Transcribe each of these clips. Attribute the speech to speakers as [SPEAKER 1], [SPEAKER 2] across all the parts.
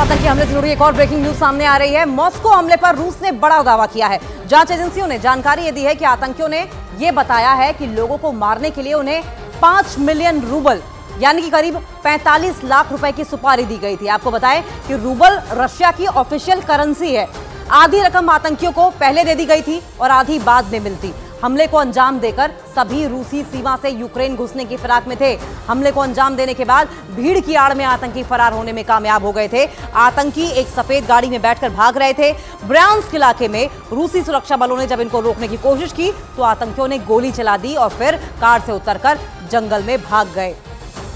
[SPEAKER 1] आतंकी हमले से जुड़ी एक और ब्रेकिंग न्यूज सामने आ रही है। मॉस्को हमले पर रूस ने बड़ा दावा किया है। जांच एजेंसियों ने जानकारी ये दी है कि आतंकियों ने यह बताया है कि लोगों को मारने के लिए उन्हें 5 मिलियन रूबल यानी कि करीब 45 लाख रुपए की सुपारी दी गई थी। आपको बताएं कि रूबल रशिया की ऑफिशियल करेंसी है। आधी रकम आतंकियों को पहले दे दी गई थी और आधी बाद में मिलती। हमले को अंजाम देकर सभी रूसी सीमा से यूक्रेन घुसने की फिराक में थे। हमले को अंजाम देने के बाद भीड़ की आड़ में आतंकी फरार होने में कामयाब हो गए थे। आतंकी एक सफेद गाड़ी में बैठकर भाग रहे थे। ब्रांस्क इलाके में रूसी सुरक्षा बलों ने जब इनको रोकने की कोशिश की तो आतंकियों ने गोली चला दी और फिर कार से उतरकर जंगल में भाग गए।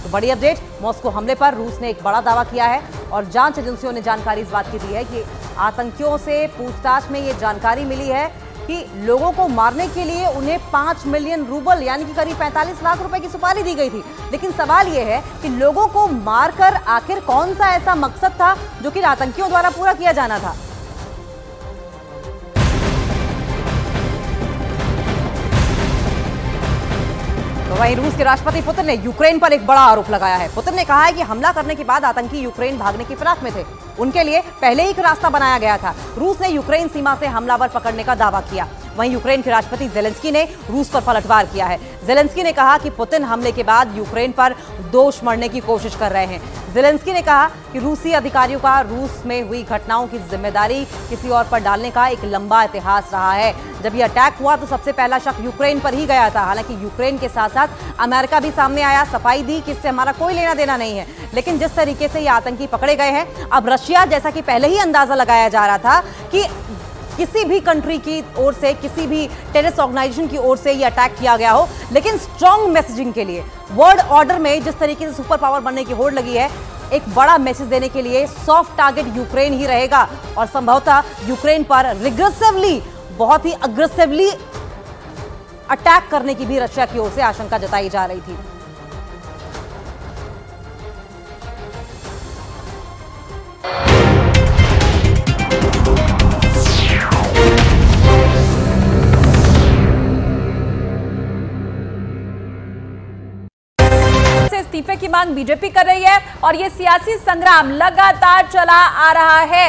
[SPEAKER 1] तो बड़ी अपडेट, मॉस्को हमले पर रूस ने एक बड़ा दावा किया है और जांच एजेंसियों ने जानकारी इस बात की दी है कि आतंकियों से पूछताछ में ये जानकारी मिली है कि लोगों को मारने के लिए उन्हें 5 मिलियन रूबल यानी कि करीब 45 लाख रुपए की सुपारी दी गई थी। लेकिन सवाल यह है कि लोगों को मारकर आखिर कौन सा ऐसा मकसद था जो कि आतंकियों द्वारा पूरा किया जाना था। तो वहीं रूस के राष्ट्रपति पुतिन ने यूक्रेन पर एक बड़ा आरोप लगाया है। पुतिन ने कहा है कि हमला करने के बाद आतंकी यूक्रेन भागने की फिराक में थे। उनके लिए पहले ही एक रास्ता बनाया गया था। रूस ने यूक्रेन सीमा से हमलावर पकड़ने का दावा किया। वहीं यूक्रेन के राष्ट्रपति जेलेंस्की ने रूस पर पलटवार किया है। जेलेंस्की ने कहा कि पुतिन हमले के बाद यूक्रेन पर दोष मढ़ने की कोशिश कर रहे हैं। जेलेंस्की ने कहा कि रूसी अधिकारियों का रूस में हुई घटनाओं की जिम्मेदारी किसी और पर डालने का एक लंबा इतिहास रहा है। जब यह अटैक हुआ तो सबसे पहला शक यूक्रेन पर ही गया था। हालांकि यूक्रेन के साथ साथ अमेरिका भी सामने आया, सफाई दी कि इससे हमारा कोई लेना देना नहीं है। लेकिन जिस तरीके से ये आतंकी पकड़े गए हैं, अब रशिया, जैसा कि पहले ही अंदाजा लगाया जा रहा था कि किसी भी कंट्री की ओर से, किसी भी टेररिस्ट ऑर्गेनाइजेशन की ओर से ये अटैक किया गया हो, लेकिन स्ट्रॉन्ग मैसेजिंग के लिए वर्ल्ड ऑर्डर में जिस तरीके से सुपर पावर बनने की होड़ लगी है, एक बड़ा मैसेज देने के लिए सॉफ्ट टारगेट यूक्रेन ही रहेगा और संभवतः यूक्रेन पर रिग्रेसिवली, बहुत ही अग्रेसिवली अटैक करने की भी रशिया की ओर से आशंका जताई जा रही थी।
[SPEAKER 2] इस्तीफे की मांग बीजेपी कर रही है और यह सियासी संग्राम लगातार चला आ रहा है।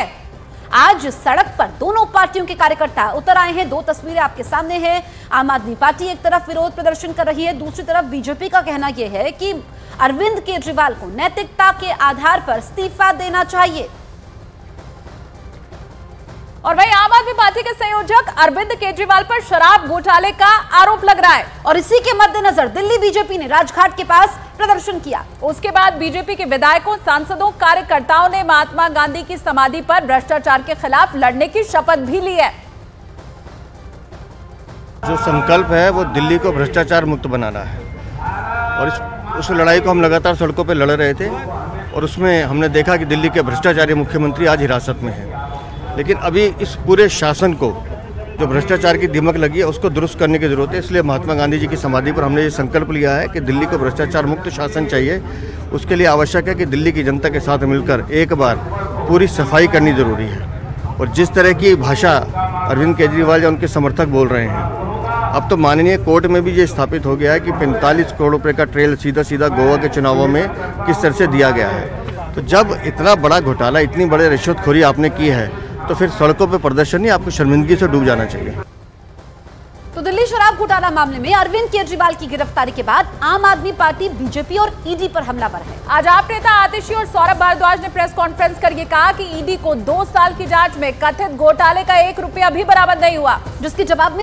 [SPEAKER 2] आज सड़क पर दोनों पार्टियों के कार्यकर्ता उतर आए हैं। दो तस्वीरें आपके सामने हैं। आम आदमी पार्टी एक तरफ विरोध प्रदर्शन कर रही है, दूसरी तरफ बीजेपी का कहना यह है कि अरविंद केजरीवाल को नैतिकता के आधार पर इस्तीफा देना चाहिए। और वहीं आम आदमी पार्टी के संयोजक अरविंद केजरीवाल पर शराब घोटाले का आरोप लग रहा है और इसी के मद्देनजर दिल्ली बीजेपी ने राजघाट के पास प्रदर्शन किया। उसके बाद बीजेपी के विधायकों, सांसदों, कार्यकर्ताओं ने महात्मा गांधी की समाधि पर भ्रष्टाचार के खिलाफ लड़ने की शपथ भी ली है।
[SPEAKER 3] जो संकल्प है वो दिल्ली को भ्रष्टाचार मुक्त बनाना है और उस लड़ाई को हम लगातार सड़कों पर लड़ रहे थे और उसमें हमने देखा कि दिल्ली के भ्रष्टाचारी मुख्यमंत्री आज हिरासत में हैं। लेकिन अभी इस पूरे शासन को जो भ्रष्टाचार की दीमक लगी है उसको दुरुस्त करने की जरूरत है। इसलिए महात्मा गांधी जी की समाधि पर हमने ये संकल्प लिया है कि दिल्ली को भ्रष्टाचार मुक्त शासन चाहिए। उसके लिए आवश्यक है कि दिल्ली की जनता के साथ मिलकर एक बार पूरी सफाई करनी जरूरी है। और जिस तरह की भाषा अरविंद केजरीवाल या उनके समर्थक बोल रहे हैं, अब तो माननीय कोर्ट में भी ये स्थापित हो गया है कि 45 करोड़ रुपये का ट्रेल सीधा सीधा गोवा के चुनावों में किस तरह से दिया गया है। तो जब इतना बड़ा घोटाला, इतनी बड़े रिश्वतखोरी आपने की है तो फिर सड़कों पे प्रदर्शन नहीं, आपको शर्मिंदगी से डूब जाना चाहिए।
[SPEAKER 2] तो दिल्ली शराब घोटाला मामले में अरविंद केजरीवाल की गिरफ्तारी के बाद आम आदमी पार्टी, बीजेपी और ईडी पर हमलावर है। आज आप नेता आतिशी और सौरभ भारद्वाज ने प्रेस कॉन्फ्रेंस करके कहा कि ईडी को 2 साल की जांच में कथित घोटाले का 1 रुपया भी बरामद नहीं हुआ, जिसके जवाब में